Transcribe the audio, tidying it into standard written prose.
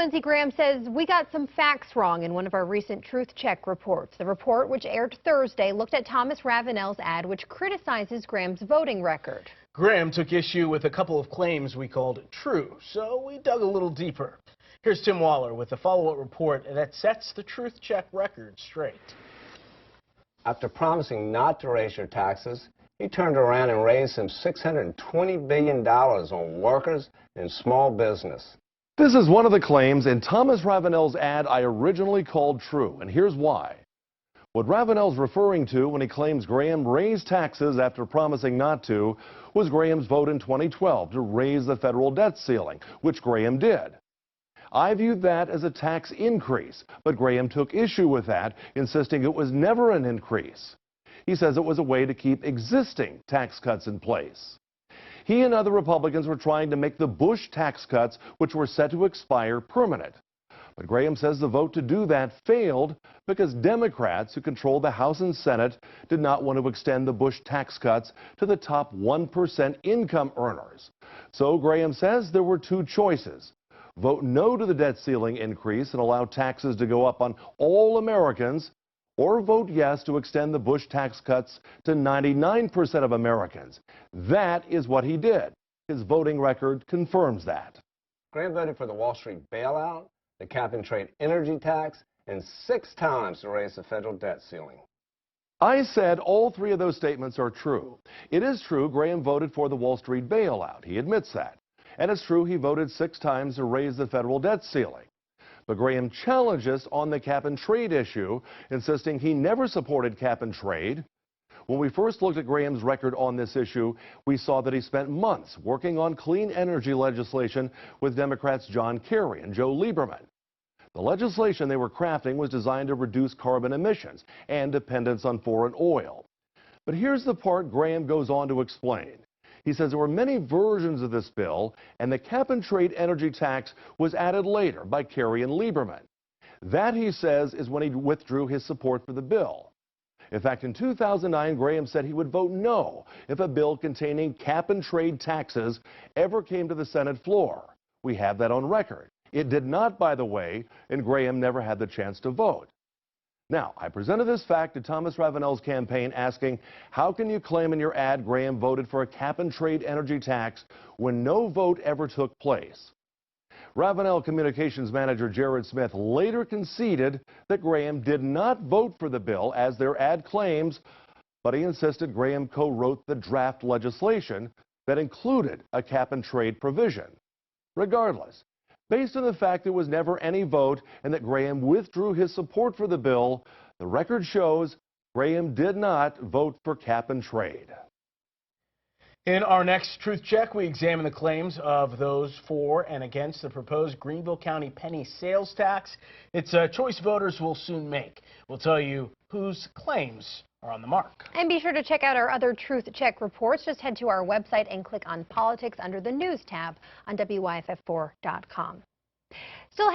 Lindsey Graham says we got some facts wrong in one of our recent Truth Check reports. The report, which aired Thursday, looked at Thomas Ravenel's ad, which criticizes Graham's voting record. Graham took issue with a couple of claims we called true, so we dug a little deeper. Here's Tim Waller with a follow-up report that sets the Truth Check record straight. After promising not to raise your taxes, he turned around and raised some $620 billion on workers and small business. This is one of the claims in Thomas Ravenel's ad I originally called true, and here's why. What Ravenel's referring to when he claims Graham raised taxes after promising not to was Graham's vote in 2012 to raise the federal debt ceiling, which Graham did. I viewed that as a tax increase, but Graham took issue with that, insisting it was never an increase. He says it was a way to keep existing tax cuts in place. He and other Republicans were trying to make the Bush tax cuts, which were set to expire, permanent. But Graham says the vote to do that failed because Democrats who control the House and Senate did not want to extend the Bush tax cuts to the top 1% income earners. So Graham says there were two choices. Vote no to the debt ceiling increase and allow taxes to go up on all Americans, or vote yes to extend the Bush tax cuts to 99% of Americans. That is what he did. His voting record confirms that. Graham voted for the Wall Street bailout, the cap-and-trade energy tax, and 6 times to raise the federal debt ceiling. I said all three of those statements are true. It is true Graham voted for the Wall Street bailout. He admits that. And it's true he voted 6 times to raise the federal debt ceiling. But Graham challenged us on the cap-and-trade issue, insisting he never supported cap-and-trade. When we first looked at Graham's record on this issue, we saw that he spent months working on clean energy legislation with Democrats John Kerry and Joe Lieberman. The legislation they were crafting was designed to reduce carbon emissions and dependence on foreign oil. But here's the part Graham goes on to explain. He says there were many versions of this bill, and the cap-and-trade energy tax was added later by Kerry and Lieberman. That, he says, is when he withdrew his support for the bill. In fact, in 2009, Graham said he would vote no if a bill containing cap-and-trade taxes ever came to the Senate floor. We have that on record. It did not, by the way, and Graham never had the chance to vote. Now, I presented this fact to Thomas Ravenel's campaign, asking, how can you claim in your ad Graham voted for a cap-and-trade energy tax when no vote ever took place? Ravenel communications manager Jared Smith later conceded that Graham did not vote for the bill, as their ad claims, but he insisted Graham co-wrote the draft legislation that included a cap-and-trade provision. Regardless, based on the fact there was never any vote and that Graham withdrew his support for the bill, the record shows Graham did not vote for cap-and-trade. In our next Truth Check, we examine the claims of those for and against the proposed Greenville County penny sales tax. It's a choice voters will soon make. We'll tell you whose claims are on the mark. And be sure to check out our other Truth Check reports. Just head to our website and click on Politics under the News tab on WYFF4.com. Still